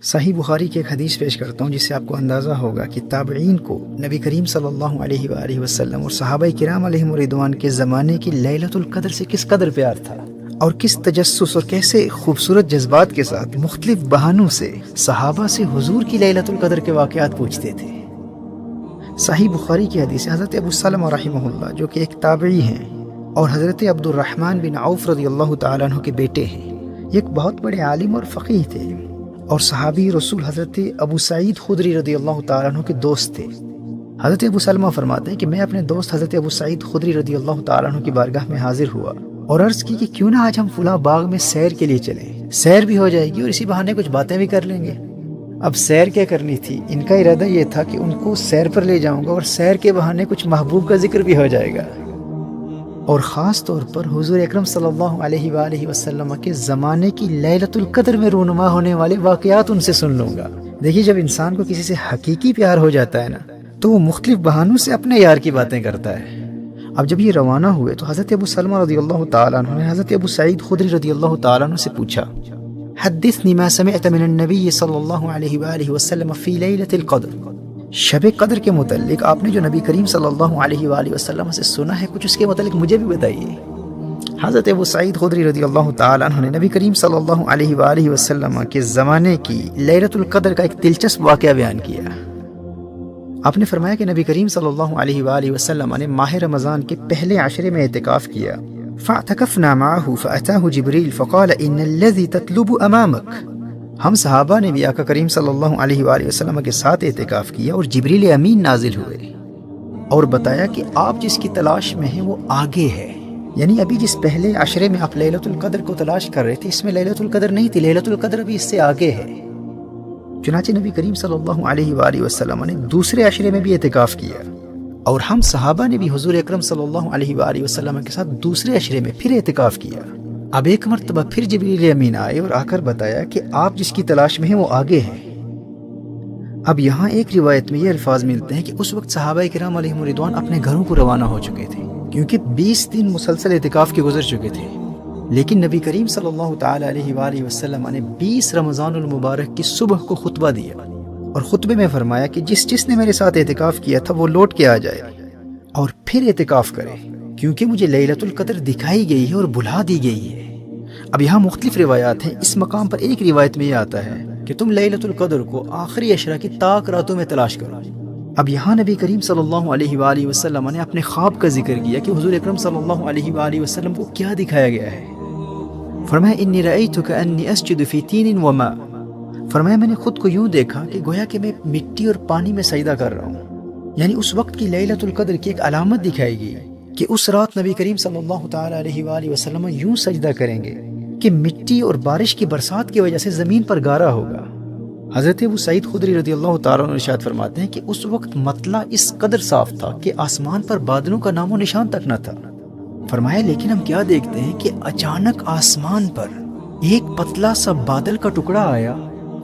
صحیح بخاری کی ایک حدیث پیش کرتا ہوں جس سے آپ کو اندازہ ہوگا کہ تابعین کو نبی کریم صلی اللہ علیہ وآلہ وسلم اور صحابہ کرام علیہم رضوان کے زمانے کی لیلۃ القدر سے کس قدر پیار تھا، اور کس تجسس اور کیسے خوبصورت جذبات کے ساتھ مختلف بہانوں سے صحابہ سے حضور کی لیلۃ القدر کے واقعات پوچھتے تھے۔ صحیح بخاری کی حدیث حضرت ابو سلمہ رحمہ اللہ جو کہ ایک تابعی ہیں اور حضرت عبد الرحمن بن عوف رضی اللہ تعالیٰ عنہ کے بیٹے ہیں، یہ ایک بہت بڑے عالم اور فقیہ تھے اور صحابی رسول حضرت ابو سعید خدری رضی اللہ تعالیٰ عنہ کے دوست تھے۔ حضرت ابو سلمہ فرماتے ہیں کہ میں اپنے دوست حضرت ابو سعید خدری رضی اللہ تعالیٰ عنہ کی بارگاہ میں حاضر ہوا اور عرض کی کہ کیوں نہ آج ہم فلاں باغ میں سیر کے لیے چلیں، سیر بھی ہو جائے گی اور اسی بہانے کچھ باتیں بھی کر لیں گے۔ اب سیر کیا کرنی تھی، ان کا ارادہ یہ تھا کہ ان کو سیر پر لے جاؤں گا اور سیر کے بہانے کچھ محبوب کا ذکر بھی ہو جائے گا، اور خاص طور پر حضور اکرم صلی اللہ علیہ وآلہ وسلم کے زمانے کی لیلۃ القدر میں رونما ہونے والے واقعات ان سے سن لوں گا۔ دیکھیے، جب انسان کو کسی سے حقیقی پیار ہو جاتا ہے نا تو وہ مختلف بہانوں سے اپنے یار کی باتیں کرتا ہے۔ اب جب یہ روانہ ہوئے تو حضرت ابو سلمہ رضی اللہ تعالیٰ عنہ نے حضرت ابو سعید خدری رضی اللہ تعالیٰ عنہ سے پوچھا، حدثنی ما سمعت من النبی صلی اللہ علیہ وآلہ وسلم فی لیلۃ القدر، شب قدر کے متعلق آپ نے جو نبی کریم صلی اللہ علیہ وآلہ وسلم سے سنا ہے کچھ اس کے متعلق مجھے بھی بتائیے۔ حضرت ابو سعید خدری رضی اللہ تعالیٰ عنہ نے نبی کریم صلی اللہ علیہ وآلہ وسلم کے زمانے کی لیلۃ القدر کا ایک دلچسپ واقعہ بیان کیا۔ آپ نے فرمایا کہ نبی کریم صلی اللہ علیہ وآلہ وسلم نے ماہ رمضان کے پہلے عشرے میں اعتکاف کیا، فاعتکفنا معه فأتاه جبریل فقال ان الذي تطلب امامك، ہم صحابہ نے بھی آقا کریم صلی اللہ علیہ وآلہ وسلم کے ساتھ اعتکاف کیا اور جبریل امین نازل ہوئے اور بتایا کہ آپ جس کی تلاش میں ہیں وہ آگے ہے، یعنی ابھی جس پہلے عشرے میں آپ لیلۃ القدر کو تلاش کر رہے تھے اس میں لیلۃ القدر نہیں تھی، لیلۃ القدر ابھی اس سے آگے ہے۔ چنانچہ نبی کریم صلی اللہ علیہ وآلہ وسلم نے دوسرے عشرے میں بھی اعتکاف کیا اور ہم صحابہ نے بھی حضور اکرم صلی اللہ علیہ وآلہ وسلم کے ساتھ دوسرے عشرے میں پھر اعتکاف کیا۔ اب ایک مرتبہ پھر جبریل امین آئے اور آ کر بتایا کہ آپ جس کی تلاش میں ہیں وہ آگے ہیں۔ اب یہاں ایک روایت میں یہ الفاظ ملتے ہیں کہ اس وقت صحابہ کرام علیہم رضوان اپنے گھروں کو روانہ ہو چکے تھے کیونکہ 20 دن مسلسل اعتکاف کے گزر چکے تھے، لیکن نبی کریم صلی اللہ تعالی علیہ وآلہ وسلم نے 20 رمضان المبارک کی صبح کو خطبہ دیا اور خطبے میں فرمایا کہ جس نے میرے ساتھ اعتکاف کیا تھا وہ لوٹ کے آ جائے اور پھر اعتکاف کرے، کیونکہ مجھے لیلۃ القدر دکھائی گئی ہے اور بلا دی گئی ہے۔ اب یہاں مختلف روایات ہیں، اس مقام پر ایک روایت میں یہ آتا ہے کہ تم لیلۃ القدر کو آخری عشرہ کی طاق راتوں میں تلاش کرو۔ اب یہاں نبی کریم صلی اللہ علیہ وآلہ وسلم نے اپنے خواب کا ذکر کیا کہ حضور اکرم صلی اللہ علیہ وآلہ وسلم کو کیا دکھایا گیا ہے۔ فرمایا انی رأیت کأنی اسجد فی تین وماء، فرمایا میں نے خود کو یوں دیکھا کہ گویا کہ میں مٹی اور پانی میں سجدہ کر رہا ہوں، یعنی اس وقت کی لیلۃ القدر کی ایک علامت دکھائی گئی کہ اس رات نبی کریم صلی اللہ تعالی علیہ وآلہ وسلم یوں سجدہ کریں گے کہ مٹی اور بارش کی برسات کی وجہ سے زمین پر گارا ہوگا۔ حضرت ابو سعید خدری رضی اللہ تعالیٰ عنہ ارشاد فرماتے ہیں کہ اس وقت مطلع اس قدر صاف تھا کہ آسمان پر بادلوں کا نام و نشان تک نہ تھا۔ فرمایا لیکن ہم کیا دیکھتے ہیں کہ اچانک آسمان پر ایک پتلا سا بادل کا ٹکڑا آیا،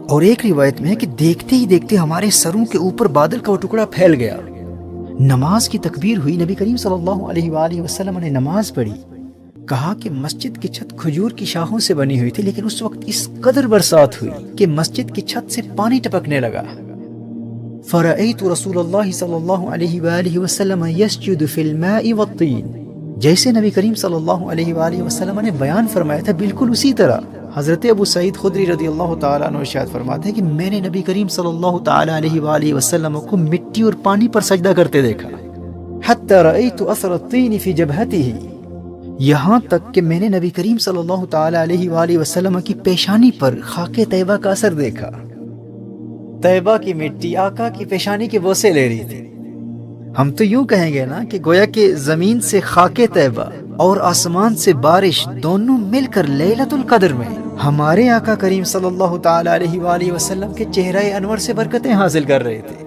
اور ایک روایت میں ہے کہ دیکھتے ہی دیکھتے ہمارے سروں کے اوپر بادل کا وہ ٹکڑا پھیل گیا۔ نماز کی تکبیر ہوئی، نبی کریم صلی اللہ علیہ وآلہ وسلم نے نماز پڑھی، کہا کہ مسجد کی چھت کھجور کی شاخوں سے بنی ہوئی تھی، لیکن اس وقت اس قدر برسات ہوئی کہ مسجد کی چھت سے پانی ٹپکنے لگا۔ فرأیت رسول اللہ صلی اللہ علیہ وآلہ وسلم یسجد فی الماء والطین، جیسے نبی کریم صلی اللہ علیہ وآلہ وسلم نے بیان فرمایا تھا بالکل اسی طرح حضرت ابو سعید خدری رضی اللہ تعالیٰ عنہ ارشاد فرماتے ہیں کہ میں نے نبی کریم صلی اللہ تعالی علیہ وآلہ وسلم کو مٹی اور پانی پر سجدہ کرتے دیکھا، حتی رأیت اثر الطین فی جبہتہ، یہاں تک کہ میں نے نبی کریم صلی اللہ تعالی علیہ وآلہ وسلم کی پیشانی پر خاک طیبہ کا اثر دیکھا۔ طیبہ کی مٹی آقا کی پیشانی کے بوسے لے رہی تھی۔ ہم تو یوں کہیں گے نا کہ گویا کہ زمین سے خاک طیبہ اور آسمان سے بارش دونوں مل کر لیلۃ القدر میں ہمارے آقا کریم صلی اللہ تعالی علیہ وآلہ وسلم کے چہرہ انور سے برکتیں حاصل کر رہے تھے۔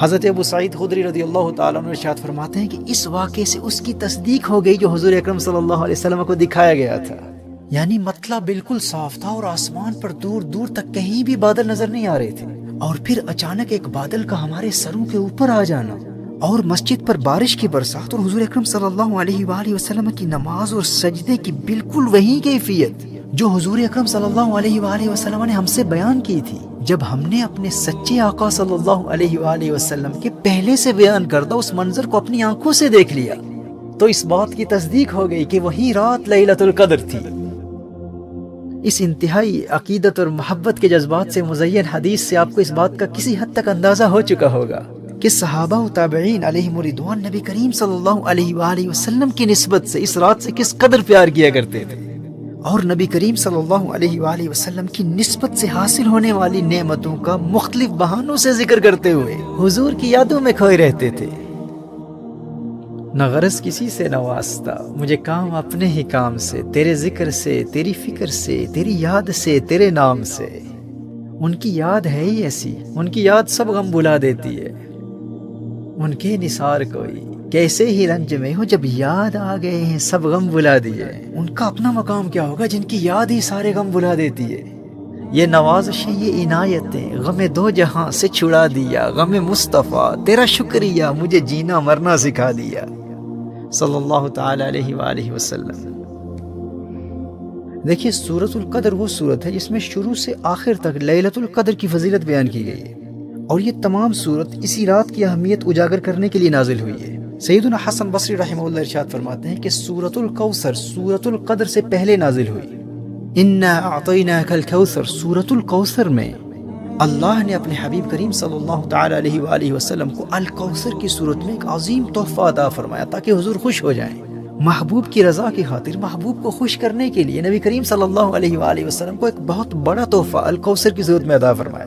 حضرت ابو سعید خدری رضی اللہ تعالیٰ عنہ ارشاد فرماتے ہیں کہ اس واقعے سے اس کی تصدیق ہو گئی جو حضور اکرم صلی اللہ علیہ وسلم کو دکھایا گیا تھا، یعنی مطلع بالکل صاف تھا اور آسمان پر دور دور تک کہیں بھی بادل نظر نہیں آ رہے تھے، اور پھر اچانک ایک بادل کا ہمارے سروں کے اوپر آ جانا اور مسجد پر بارش کی برسات اور حضور اکرم صلی اللہ علیہ وآلہ وسلم کی نماز اور سجدے کی بالکل وہی کیفیت جو حضور اکرم صلی اللہ علیہ وآلہ وسلم نے ہم سے بیان کی تھی، جب ہم نے اپنے سچے آقا صلی اللہ علیہ وآلہ وسلم کے پہلے سے بیان کردہ اس منظر کو اپنی آنکھوں سے دیکھ لیا تو اس بات کی تصدیق ہو گئی کہ وہی رات لیلۃ القدر تھی۔ اس انتہائی عقیدت اور محبت کے جذبات سے مزین حدیث سے آپ کو اس بات کا کسی حد تک اندازہ ہو چکا ہوگا کہ صحابہ و تابعین علیہم رضوان نبی کریم صلی اللہ علیہ وآلہ وسلم کی نسبت سے اس رات سے کس قدر پیار کیا کرتے تھے، اور نبی کریم صلی اللہ علیہ وآلہ وسلم کی نسبت سے حاصل ہونے والی نعمتوں کا مختلف بہانوں سے ذکر کرتے ہوئے حضور کی یادوں میں کھوئے رہتے تھے۔ نہ غرض کسی سے نہ واسطہ، مجھے کام اپنے ہی کام سے، تیرے ذکر سے، تیری فکر سے، تیری یاد سے، تیرے نام سے۔ ان کی یاد ہے ہی ایسی، ان کی یاد سب غم بھلا دیتی ہے۔ ان کے نثار کوئی کیسے ہی رنج میں ہو، جب یاد آ گئے ہیں سب غم بھلا دیے۔ ان کا اپنا مقام کیا ہوگا جن کی یاد ہی سارے غم بھلا دیتی ہے۔ یہ نوازشیں، یہ عنایتیں، غم دو جہاں سے چھڑا دیا، غم مصطفیٰ تیرا شکریہ مجھے جینا مرنا سکھا دیا، صلی اللہ تعالی علیہ وآلہ وسلم۔ دیکھیے، سورۃ القدر وہ سورت ہے جس میں شروع سے آخر تک لیلۃ القدر کی فضیلت بیان کی گئی ہے، اور یہ تمام سورت اسی رات کی اہمیت اجاگر کرنے کے لیے نازل ہوئی ہے۔ سیدنا حسن بصری رحمہ اللہ ارشاد فرماتے ہیں کہ سورۃ الکوثر سورۃ القدر سے پہلے نازل ہوئی۔ انا اعطیناک الکوثر، سورۃ الکوثر میں اللہ نے اپنے حبیب کریم صلی اللہ تعالی علیہ وآلہ وسلم کو الکوثر کی صورت میں ایک عظیم تحفہ عطا فرمایا تاکہ حضور خوش ہو جائیں۔ محبوب کی رضا کی خاطر، محبوب کو خوش کرنے کے لیے نبی کریم صلی اللہ علیہ وآلہ وسلم کو ایک بہت بڑا تحفہ الکوثر کی صورت میں عطا فرمایا۔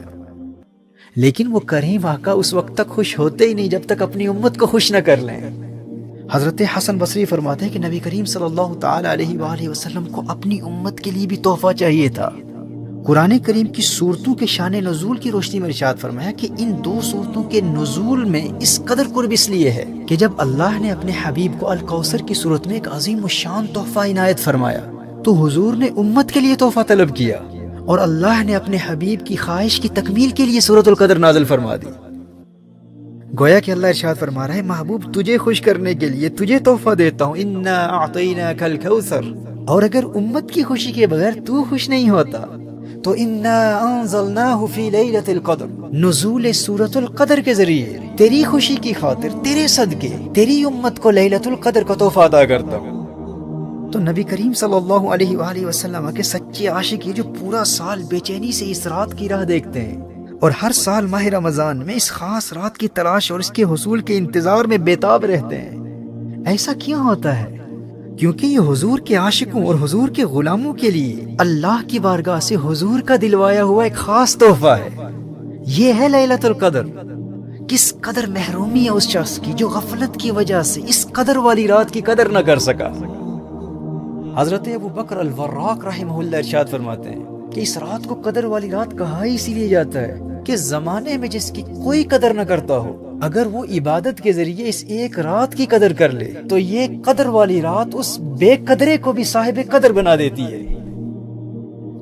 لیکن وہ کریم آقا اس وقت تک خوش ہوتے ہی نہیں جب تک اپنی امت کو خوش نہ کر لیں۔ حضرت حسن بصری فرماتے ہیں کہ نبی کریم صلی اللہ تعالی علیہ وآلہ وسلم کو اپنی امت کے لیے بھی تحفہ چاہیے تھا۔ قرآن کریم کی صورتوں کے شان نزول کی روشنی میں ارشاد فرمایا کہ ان دو صورتوں کے نزول میں اس قدر قرب اس لیے ہے کہ جب اللہ نے اپنے حبیب کو الکوثر کی صورت میں ایک عظیم الشان تحفہ عنایت فرمایا تو حضور نے امت کے لیے تحفہ طلب کیا، اور اللہ نے اپنے حبیب کی خواہش کی تکمیل کے لیے سورۃ القدر نازل فرما دی۔ گویا کہ اللہ ارشاد فرما رہا ہے، محبوب تجھے خوش کرنے کے لیے تجھے تحفہ دیتا ہوں، انا اعطیناک الکوثر، اور اگر امت کی خوشی کے بغیر تو خوش نہیں ہوتا تو انا انزلناہ فی لیلۃ القدر، نزول سورۃ القدر کے ذریعے تیری خوشی کی خاطر، تیرے صدقے تیری امت کو لیلۃ القدر کا تحفہ عطا کرتا ہوں۔ تو نبی کریم صلی اللہ علیہ وآلہ وسلم کے سچے عاشق یہ جو پورا سال بے چینی سے اس رات کی راہ دیکھتے ہیں اور ہر سال ماہ رمضان میں اس خاص رات کی تلاش اور اس کے حصول کے انتظار میں بےتاب رہتے ہیں، ایسا کیوں ہوتا ہے؟ کیونکہ یہ حضور کے عاشقوں اور حضور کے غلاموں کے لیے اللہ کی بارگاہ سے حضور کا دلوایا ہوا ایک خاص تحفہ ہے۔ یہ ہے لیلۃ القدر۔ کس قدر محرومی ہے اس شخص کی جو غفلت کی وجہ سے اس قدر والی رات کی قدر نہ کر سکا۔ حضرت ابو بکر الوراق رحمہ اللہ ارشاد فرماتے ہیں کہ اس رات کو قدر والی رات کہا ہی اسی لیے جاتا ہے کہ زمانے میں جس کی کوئی قدر نہ کرتا ہو، اگر وہ عبادت کے ذریعے اس ایک رات کی قدر کر لے تو یہ قدر والی رات اس بے قدرے کو بھی صاحب قدر بنا دیتی ہے۔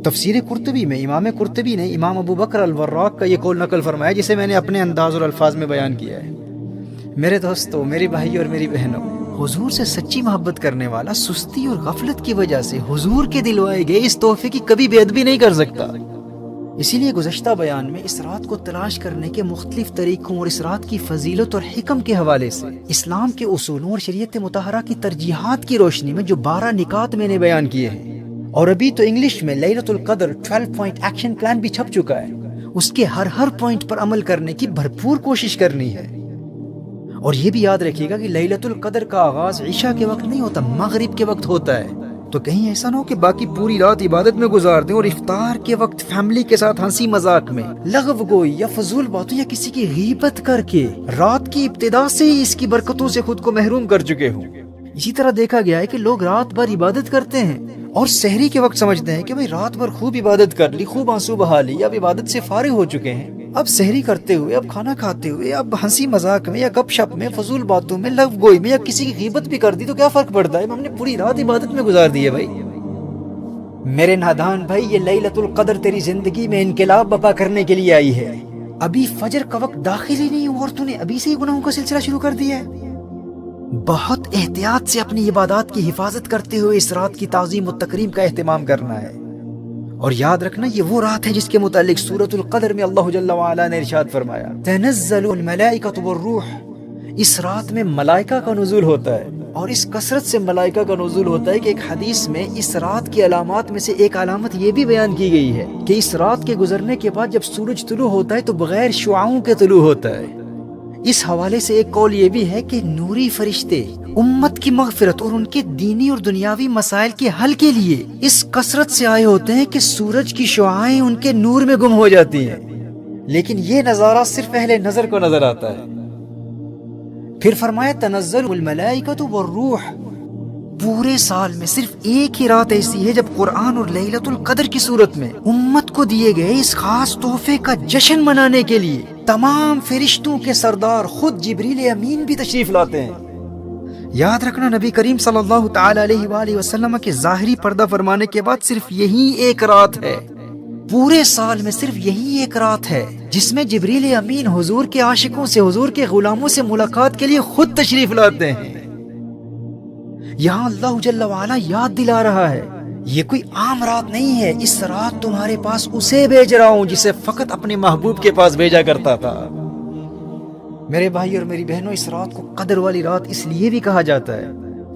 تفسیر قرطبی میں امام قرطبی نے امام ابو بکر الوراق کا یہ قول نقل فرمایا جسے میں نے اپنے انداز اور الفاظ میں بیان کیا ہے۔ میرے دوستو، میری بھائی اور میری بہنوں، حضور سے سچی محبت کرنے والا سستی اور غفلت کی وجہ سے حضور کے دلوائے گئے اس تحفے کی کبھی بے ادبی نہیں کر سکتا۔ اسی لیے گزشتہ بیان میں اس رات کو تلاش کرنے کے مختلف طریقوں اور اس رات کی فضیلت اور حکم کے حوالے سے اسلام کے اصولوں اور شریعت مطہرہ کی ترجیحات کی روشنی میں جو 12 نکات میں نے بیان کیے ہیں، اور ابھی تو انگلش میں لیلۃ القدر 12 پوائنٹ ایکشن پلان بھی چھپ چکا ہے، اس کے ہر پوائنٹ پر عمل کرنے کی بھرپور کوشش کرنی ہے۔ اور یہ بھی یاد رکھیے گا کہ لیلۃ القدر کا آغاز عشاء کے وقت نہیں ہوتا، مغرب کے وقت ہوتا ہے، تو کہیں ایسا نہ ہو کہ باقی پوری رات عبادت میں گزار دیں اور افطار کے وقت فیملی کے ساتھ ہنسی مذاق میں لغو گوئی یا فضول باتوں یا کسی کی غیبت کر کے رات کی ابتدا سے ہی اس کی برکتوں سے خود کو محروم کر چکے ہوں۔ اسی طرح دیکھا گیا ہے کہ لوگ رات بھر عبادت کرتے ہیں اور سحری کے وقت سمجھتے ہیں کہ بھئی رات بھر خوب عبادت کر لی، خوب آنسو بہا لی، اب عبادت سے فارغ ہو چکے ہیں، اب سحری کرتے ہوئے، اب کھانا کھاتے ہوئے، اب ہنسی مذاق میں یا گپ شپ میں، فضول باتوں میں، لغو گوئی میں یا کسی کی غیبت بھی کر دی تو کیا فرق پڑتا ہے؟ ہم نے پوری رات عبادت میں گزار دی ہے۔ بھائی میرے نادان بھائی، یہ لیلۃ القدر تیری زندگی میں انقلاب برپا کرنے کے لیے آئی ہے۔ ابھی فجر کا وقت داخل ہی نہیں ہوا اور تو نے ابھی سے ہی گناہوں کا سلسلہ شروع کر دیا ہے۔ بہت احتیاط سے اپنی عبادات کی حفاظت کرتے ہوئے اس رات کی تعظیم و تکریم کا اہتمام کرنا ہے۔ اور یاد رکھنا یہ وہ رات ہے جس کے متعلق سورۃ القدر میں اللہ جل وعلا نے ارشاد فرمایا تنزل الملائکۃ والروح، اس رات میں ملائکہ کا نزول ہوتا ہے، اور اس کثرت سے ملائکہ کا نزول ہوتا ہے کہ ایک حدیث میں اس رات کی علامات میں سے ایک علامت یہ بھی بیان کی گئی ہے کہ اس رات کے گزرنے کے بعد جب سورج طلوع ہوتا ہے تو بغیر شعاعوں کے طلوع ہوتا ہے۔ اس حوالے سے ایک قول یہ بھی ہے کہ نوری فرشتے امت کی مغفرت اور ان کے دینی اور دنیاوی مسائل کے حل کے لیے اس کثرت سے آئے ہوتے ہیں کہ سورج کی شعاعیں ان کے نور میں گم ہو جاتی ہیں، لیکن یہ نظارہ صرف اہل نظر کو نظر آتا ہے۔ پھر فرمایا تنزل الملائکۃ والروح، پورے سال میں صرف ایک ہی رات ایسی ہے جب قرآن اور لیلۃ القدر کی صورت میں امت کو دیے گئے اس خاص تحفے کا جشن منانے کے لیے تمام فرشتوں کے سردار خود جبریل امین بھی تشریف لاتے ہیں۔ یاد رکھنا نبی کریم صلی اللہ تعالی علیہ وآلہ وسلم کے ظاہری پردہ فرمانے کے بعد صرف یہی ایک رات ہے، پورے سال میں صرف یہی ایک رات ہے جس میں جبریل امین حضور کے عاشقوں سے، حضور کے غلاموں سے ملاقات کے لیے خود تشریف لاتے ہیں۔ یہاں اللہ جل وعلا یاد دلا رہا ہے یہ کوئی عام رات نہیں ہے، اس رات تمہارے پاس اسے بھیج رہا ہوں جسے فقط اپنے محبوب کے پاس بھیجا کرتا تھا۔ میرے بھائی اور میری بہنوں، اس رات کو قدر والی رات اس لیے بھی کہا جاتا ہے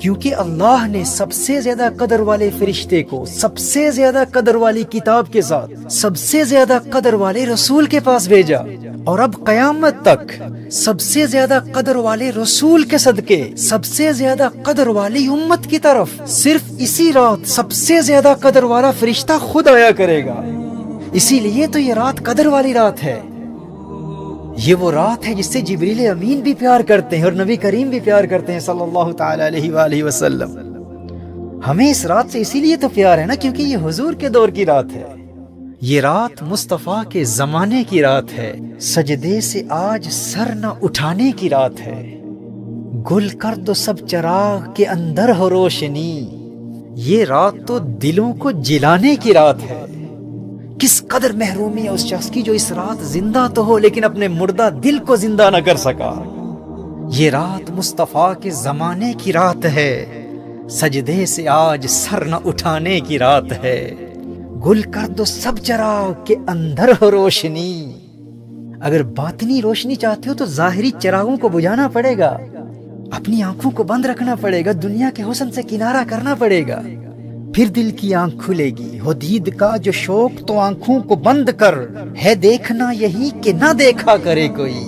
کیونکہ اللہ نے سب سے زیادہ قدر والے فرشتے کو سب سے زیادہ قدر والی کتاب کے ساتھ سب سے زیادہ قدر والے رسول کے پاس بھیجا، اور اب قیامت تک سب سے زیادہ قدر والے رسول کے صدقے سب سے زیادہ قدر والی امت کی طرف صرف اسی رات سب سے زیادہ قدر والا فرشتہ خود آیا کرے گا۔ اسی لیے تو یہ رات قدر والی رات ہے۔ یہ وہ رات ہے جس سے جبریل امین بھی پیار کرتے ہیں اور نبی کریم بھی پیار کرتے ہیں صلی اللہ تعالی علیہ وآلہ وسلم۔ ہمیں اس رات سے اسی لیے تو پیار ہے نا کیونکہ یہ حضور کے دور کی رات ہے، یہ رات مصطفیٰ کے زمانے کی رات ہے، سجدے سے آج سر نہ اٹھانے کی رات ہے، گل کر دو سب چراغ کے اندر ہو روشنی، یہ رات تو دلوں کو جلانے کی رات ہے۔ کس قدر محرومی ہے اس شخص کی جو اس رات زندہ تو ہو لیکن اپنے مردہ دل کو زندہ نہ کر سکا۔ یہ رات مصطفیٰ کے زمانے کی رات ہے، سجدے سے آج سر نہ اٹھانے کی رات ہے، گل کر دو سب چراغ کے اندر ہو روشنی۔ اگر باطنی روشنی چاہتے ہو تو ظاہری چراغوں کو بجھانا پڑے گا، اپنی آنکھوں کو بند رکھنا پڑے گا، دنیا کے حسن سے کنارہ کرنا پڑے گا، پھر دل کی آنکھ کھلے گی۔ ہو دید کا جو شوق تو آنکھوں کو بند کر، ہے دیکھنا یہی کہ نہ دیکھا کرے کوئی۔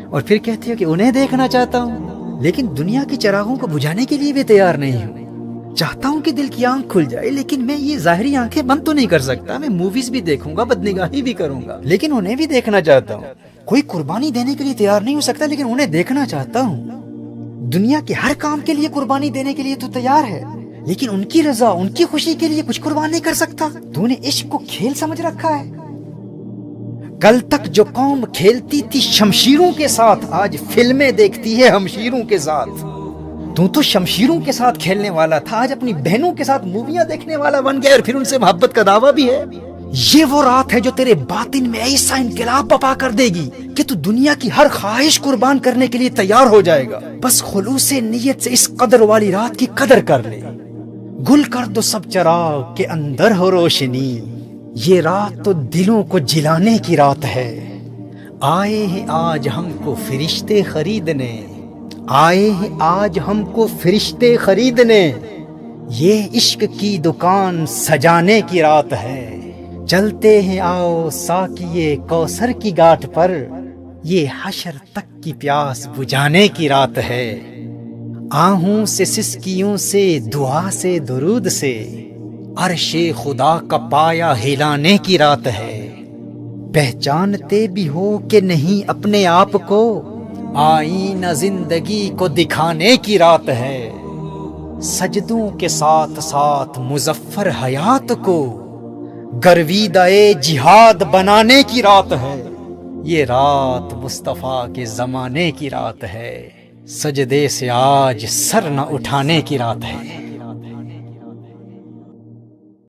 اور پھر کہتی ہو کہ انہیں دیکھنا چاہتا ہوں لیکن دنیا کی چراغوں کو بجھانے کے لیے بھی تیار نہیں ہوں، چاہتا ہوں کہ دل کی آنکھ کھل جائے لیکن میں یہ ظاہری آنکھیں بند تو نہیں کر سکتا، میں موویز بھی دیکھوں گا، بدنگاہی بھی کروں گا، لیکن انہیں بھی دیکھنا چاہتا ہوں۔ کوئی قربانی دینے کے لیے تیار نہیں ہو سکتا لیکن انہیں دیکھنا چاہتا ہوں۔ دنیا کے ہر کام کے لیے قربانی دینے کے لیے تو تیار ہے لیکن ان کی رضا، ان کی خوشی کے لیے کچھ قربان نہیں کر سکتا۔ تو نے عشق کو کھیل سمجھ رکھا ہے۔ کل تک جو قوم کھیلتی تھی شمشیروں کے ساتھ آج فلمیں دیکھتی ہے ہمشیروں کے ساتھ۔ تو شمشیروں کے ساتھ کھیلنے والا تھا، آج اپنی بہنوں کے ساتھ موویاں دیکھنے والا بن گیا اور پھر ان سے محبت کا دعویٰ بھی ہے۔ یہ وہ رات ہے جو تیرے باطن میں ایسا انقلاب برپا کر دے گی کہ تو دنیا کی ہر خواہش قربان کرنے کے لیے تیار ہو جائے گا، بس خلوص نیت سے اس قدر والی رات کی قدر کر لے۔ گل کر دو سب چراغ کے اندر ہو روشنی، یہ رات تو دلوں کو جلانے کی رات ہے۔ آئے ہیں آج ہم کو فرشتے خریدنے، آئے ہیں آج ہم کو فرشتے خریدنے، یہ عشق کی دکان سجانے کی رات ہے۔ چلتے ہیں آؤ ساقیے کوثر کی گھاٹ پر، یہ حشر تک کی پیاس بجھانے کی رات ہے۔ آہوں سے سسکیوں سے دعا سے درود سے، عرش خدا کا پایا ہلانے کی رات ہے۔ پہچانتے بھی ہو کہ نہیں اپنے آپ کو، آئینہ زندگی کو دکھانے کی رات ہے۔ سجدوں کے ساتھ ساتھ مظفر حیات کو، گرویدہ جہاد بنانے کی رات ہے۔ یہ رات مصطفیٰ کے زمانے کی رات ہے، سجدے سے آج سر نہ اٹھانے کی رات ہے۔